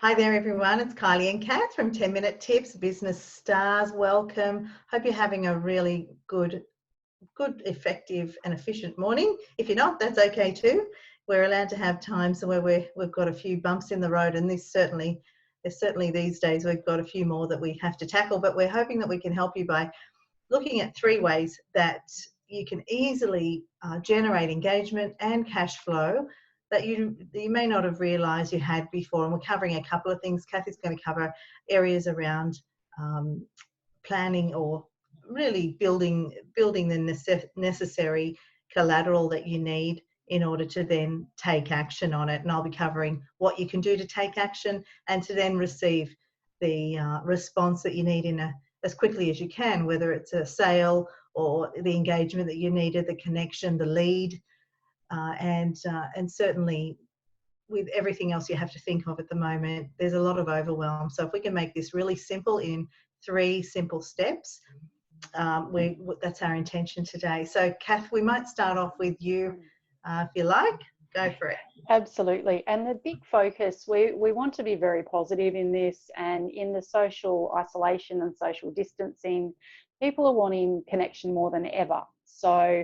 Hi there, everyone. It's Kylie and Kath from 10 Minute Tips, Business Stars. Welcome. Hope you're having a really good, effective and efficient morning. If you're not, that's okay too. We're allowed to have times where we've got a few bumps in the road, and there's certainly these days we've got a few more that we have to tackle, but we're hoping that we can help you by looking at 3 ways that you can easily generate engagement and cash flow that you may not have realised you had before. And we're covering a couple of things. Kathy's going to cover areas around planning or really building the necessary collateral that you need in order to then take action on it. And I'll be covering what you can do to take action and to then receive the response that you need as quickly as you can, whether it's a sale or the engagement that you needed, the connection, the lead, and certainly with everything else you have to think of at the moment, there's a lot of overwhelm. So if we can make this really simple in 3 simple steps, that's our intention today. So Kath, we might start off with you, if you like. Go for it. Absolutely. And the big focus, we want to be very positive in this, and in the social isolation and social distancing, people are wanting connection more than ever. So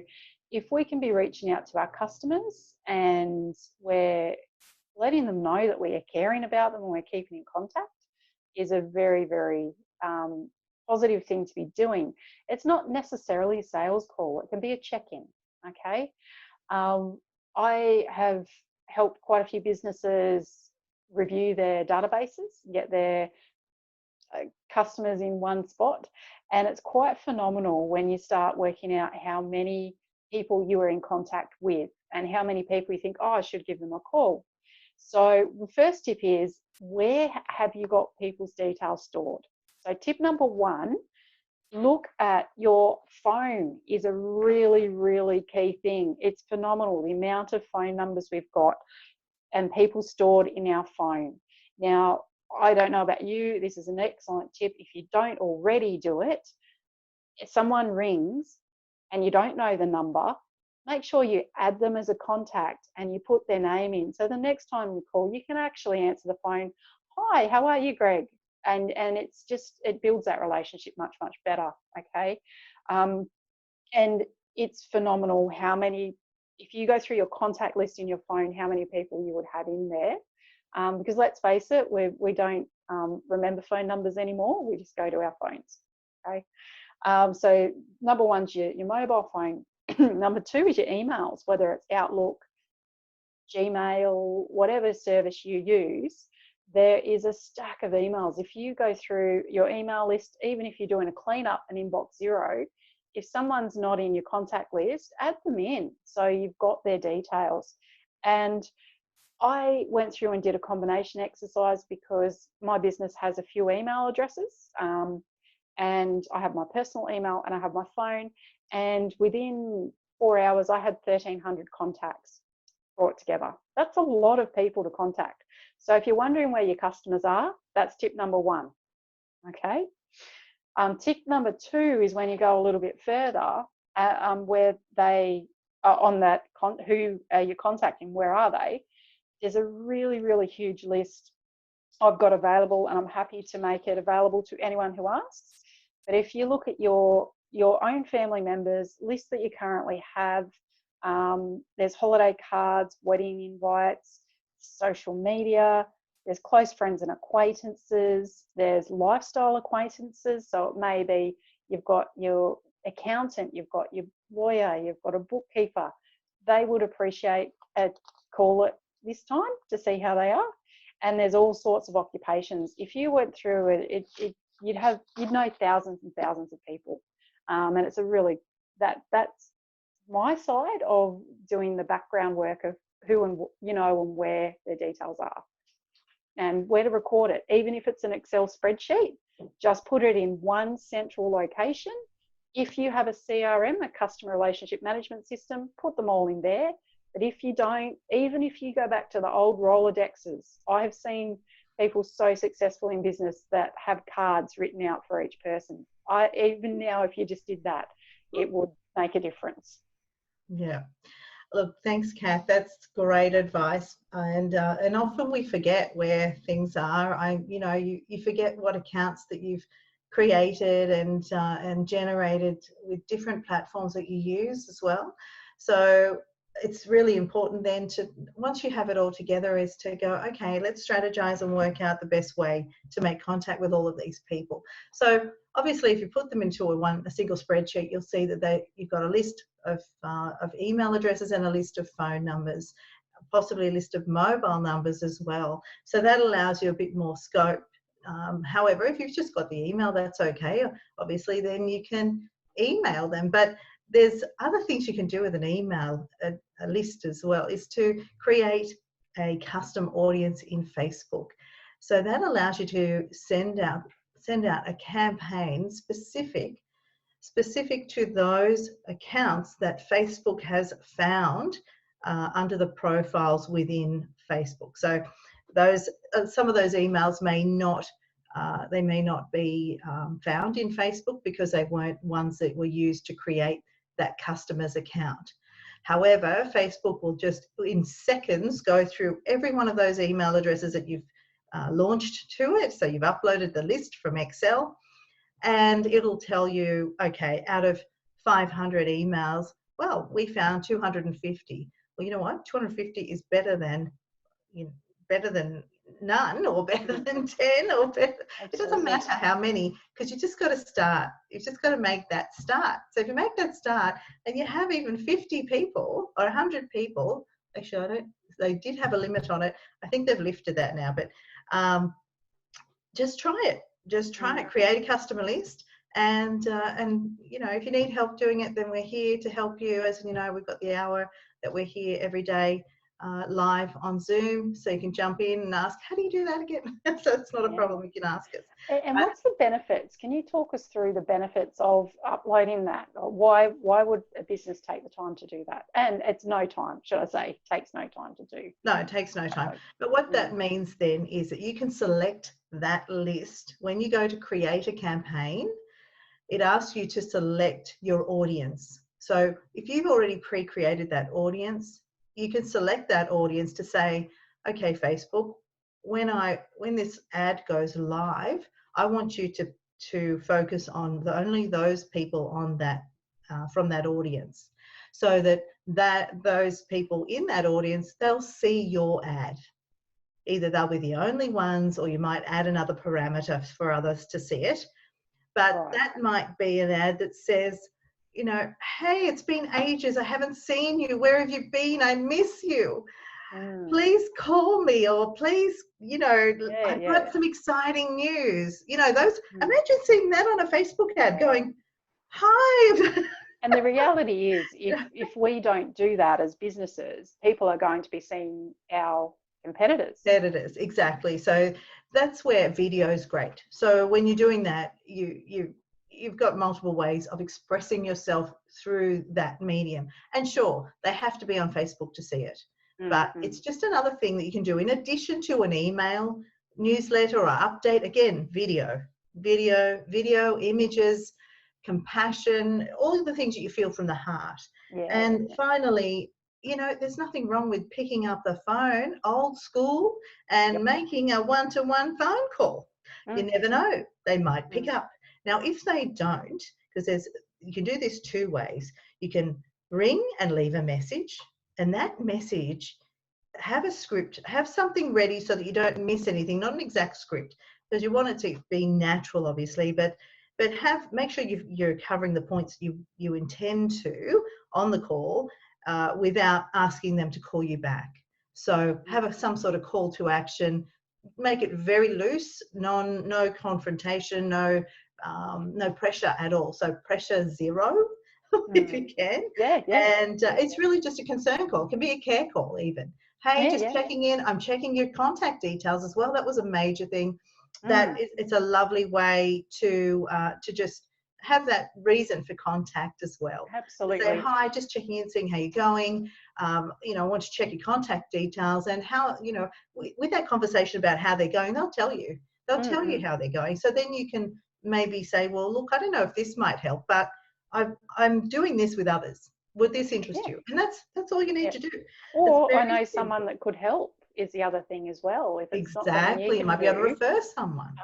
if we can be reaching out to our customers and we're letting them know that we are caring about them and we're keeping in contact, is a very, very positive thing to be doing. It's not necessarily a sales call. It can be a check-in, okay? I have helped quite a few businesses review their databases, get their customers in one spot, and it's quite phenomenal when you start working out how many people you are in contact with and how many people you think, oh, I should give them a call. So the first tip is, where have you got people's details stored? So tip number 1, look at your phone is a really, really key thing. It's phenomenal, the amount of phone numbers we've got and people stored in our phone. Now, I don't know about you, this is an excellent tip. If you don't already do it, if someone rings and you don't know the number, make sure you add them as a contact and you put their name in. So the next time you call, you can actually answer the phone. Hi, how are you, Greg? And it's just, it builds that relationship much, much better, okay? And it's phenomenal how many, if you go through your contact list in your phone, how many people you would have in there. Because let's face it, we don't remember phone numbers anymore. We just go to our phones, okay? So number 1's your mobile phone. Number 2 is your emails, whether it's Outlook, Gmail, whatever service you use. There is a stack of emails. If you go through your email list, even if you're doing a cleanup and inbox 0, if someone's not in your contact list, add them in so you've got their details. And I went through and did a combination exercise because my business has a few email addresses, and I have my personal email and I have my phone, and within 4 hours I had 1,300 contacts brought together. That's a lot of people to contact. So if you're wondering where your customers are, that's tip number 1, okay? Tip number 2 is when you go a little bit further, where they are on that, who are you contacting, where are they? There's a really, really huge list I've got available, and I'm happy to make it available to anyone who asks. But if you look at your own family members, list that you currently have, there's holiday cards, wedding invites, social media, there's close friends and acquaintances, there's lifestyle acquaintances. So it may be you've got your accountant, you've got your lawyer, you've got a bookkeeper. They would appreciate a call at this time to see how they are. And there's all sorts of occupations. If you went through it, you'd know thousands and thousands of people. And it's a really, that's my side of doing the background work of who and and where their details are and where to record it. Even if it's an Excel spreadsheet, just put it in one central location. If you have a CRM, a customer relationship management system, put them all in there. But if you don't, even if you go back to the old Rolodexes, I have seen people so successful in business that have cards written out for each person. Even now, if you just did that, it would make a difference. Yeah. Look, thanks, Kath. That's great advice. And often we forget where things are. You forget what accounts that you've created and generated with different platforms that you use as well. So it's really important then to, once you have it all together, is to go, okay, let's strategize and work out the best way to make contact with all of these people. So obviously, if you put them into a single spreadsheet, you'll see that you've got a list of email addresses and a list of phone numbers, possibly a list of mobile numbers as well. So that allows you a bit more scope. However, if you've just got the email, that's okay. Obviously, then you can email them. But there's other things you can do with an email, a list as well, is to create a custom audience in Facebook. So that allows you to send out a campaign specific to those accounts that Facebook has found under the profiles within Facebook. So those some of those emails may not be found in Facebook because they weren't ones that were used to create that customer's account. However, Facebook will just in seconds go through every one of those email addresses that you've launched to it. So you've uploaded the list from Excel, and it'll tell you, okay, out of 500 emails, well, we found 250. Well, you know what? 250 is better than none, or better than 10, or better. It doesn't matter how many, because you just got to start. You've just got to make that start. So if you make that start and you have even 50 people or 100 people, actually, they did have a limit on it. I think they've lifted that now, but just try it. Just try it. Create a customer list. And if you need help doing it, then we're here to help you. As you know, we've got the hour that we're here every day live on Zoom, so you can jump in and ask, how do you do that again? So it's not a problem, you can ask us. And what's the benefits? Can you talk us through the benefits of uploading that? Or why would a business take the time to do that? And it's no time, should I say, takes no time to do. No, it takes no time. But what that means then is that you can select that list. When you go to create a campaign, it asks you to select your audience. So if you've already pre-created that audience, you can select that audience to say, okay, Facebook, when this ad goes live, I want you to focus on only those people on that from that audience, so that those people in that audience, they'll see your ad. Either they'll be the only ones, or you might add another parameter for others to see it. But that might be an ad that says, hey, it's been ages, I haven't seen you, where have you been, I miss you, please call me, or please, I've got some exciting news. Imagine seeing that on a Facebook ad going, hi. And the reality is, if we don't do that as businesses, people are going to be seeing our competitors. Exactly. So that's where video is great. So when you're doing that, you've got multiple ways of expressing yourself through that medium. And sure, they have to be on Facebook to see it. But it's just another thing that you can do in addition to an email, newsletter, or update. Again, video, images, compassion, all of the things that you feel from the heart. Finally, there's nothing wrong with picking up the phone, old school, and making a one-to-one phone call. You never know, they might pick up. Now, if they don't, because you can do this two ways. You can ring and leave a message, and that message, have a script, have something ready so that you don't miss anything, not an exact script, because you want it to be natural, obviously, but make sure you're covering the points you intend to on the call without asking them to call you back. So have some sort of call to action, make it very loose, no confrontation, no pressure at all. So pressure zero, if you can. And it's really just a concern call. It can be a care call even. Hey, just checking in. I'm checking your contact details as well. That was a major thing. It's a lovely way to just have that reason for contact as well. Absolutely. Say hi, just checking in, seeing how you're going. I want to check your contact details, and how, with that conversation about how they're going, they'll tell you. They'll tell you how they're going. So then you can maybe say, well, look, I don't know if this might help, but I'm doing this with others. would this interest you? And that's all you need to do. It's Or I very know simple. someone that could help is the other thing as well. If it's not something Exactly. You you might can be able to do, refer someone.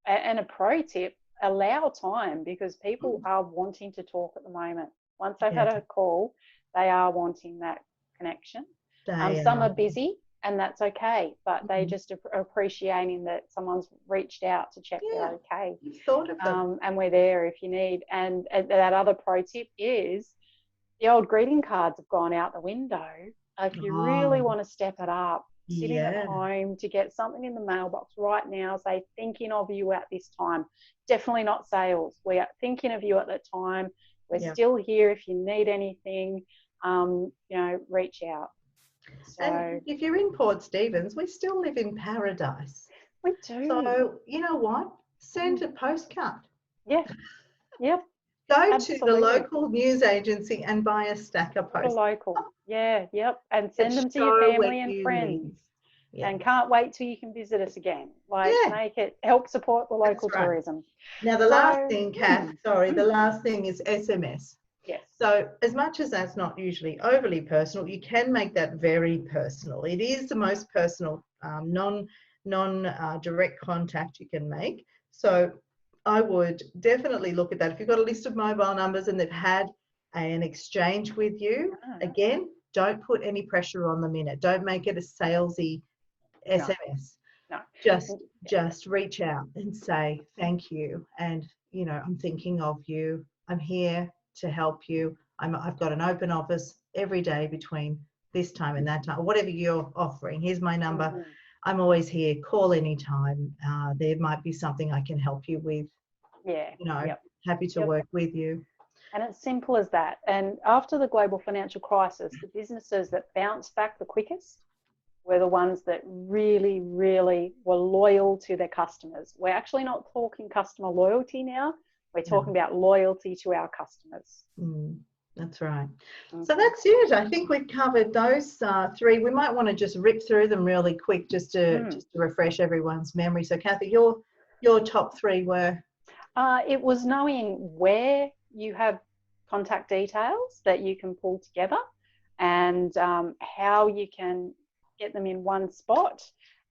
and a pro tip, allow time, because people Mm. are wanting to talk at the moment. Once they've Yeah, had a call, they are wanting that connection. they Some are. are busy, and that's okay, but they Mhm. just are appreciating that someone's reached out to check Yeah, they're okay. you've thought of them. And we're there if you need. And that other pro tip is the old greeting cards have gone out the window. If you really Oh, want to step it up, sitting at yeah, home to get something in the mailbox right now, say thinking of you at this time. Definitely not sales. We are thinking of you at that time. We're yeah. still here if you need anything. Reach out. So And if you're in Port Stephens, we still live in paradise. we do. So you know what? Send Mm. a postcard. Yeah. Yep. Go to the Absolutely. local news agency and buy a stack of Order postcards. local. Yeah. Yep. And That send them to your show where family and you friends. live. Yeah, And can't wait till you can visit us again. Like, yeah, make it help support the that's local right. tourism. Now, the last So, thing, Kath, the last thing is SMS. yes. So as much as that's not usually overly personal, you can make that very personal. It is the most personal non direct contact you can make. So I would definitely look at that. If you've got a list of mobile numbers and they've had an exchange with you, again, don't put any pressure on them in it. Don't make it a salesy SMS. No. Just reach out and say thank you, and I'm thinking of you. I'm here to help you. I've got an open office every day between this time and that time, whatever you're offering. Here's my number. Mm-hmm. I'm always here. Call anytime. There might be something I can help you with. Yeah. Yep. Happy to work with you. And it's simple as that. And after the global financial crisis, the businesses that bounced back the quickest were the ones that really, really were loyal to their customers. We're actually not talking customer loyalty now. We're talking about loyalty to our customers. That's right. Mm-hmm. So that's it. I think we've covered those three. We might want to just rip through them really quick just to refresh everyone's memory. So Kathy, your top three were? It was knowing where you have contact details that you can pull together, and how you can get them in one spot,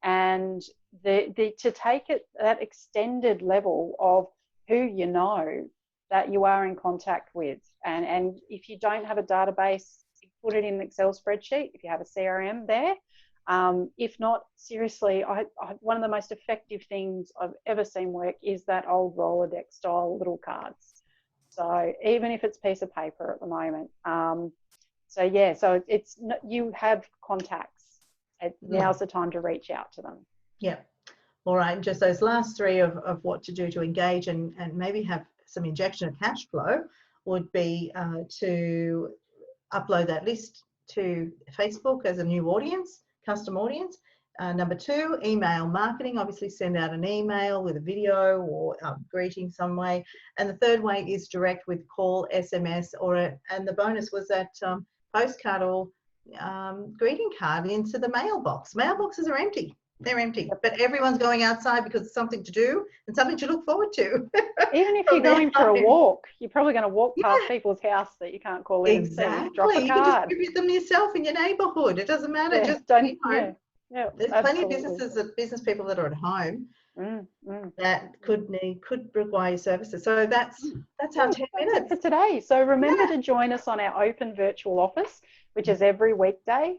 and to take it that extended level of who you know that you are in contact with. And if you don't have a database, put it in an Excel spreadsheet if you have a CRM there. If not, seriously, one of the most effective things I've ever seen work is that old Rolodex style little cards. So even if it's a piece of paper at the moment. So it's you have contacts. Now's the time to reach out to them. Yeah. All right. Just those last three of what to do to engage and maybe have some injection of cash flow would be to upload that list to Facebook as a new audience, custom audience. Number two, email marketing. Obviously, send out an email with a video or greeting some way. And the third way is direct with call, SMS, and the bonus was that postcard or greeting card into the mailbox. Mailboxes are empty. They're empty, but everyone's going outside because it's something to do and something to look forward to. Even if you're going for a walk, you're probably going to walk past people's house that you can't call in and see. Drop a You card. can distribute them yourself in your neighbourhood. It doesn't matter. Just there's plenty of business people that are at home that could require your services. So that's our 10 minutes for today. So remember to join us on our open virtual office, which is every weekday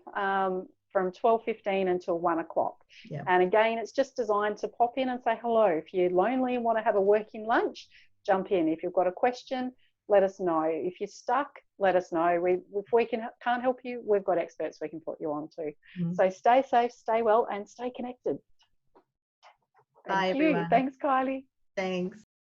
from 12:15 until 1 o'clock. Yeah. And again, it's just designed to pop in and say hello. If you're lonely and want to have a working lunch, jump in. If you've got a question, let us know. If you're stuck, let us know. If we can't help you, we've got experts we can put you on to. So stay safe, stay well, and stay connected. Bye, everyone. Thanks, Kylie. Thanks.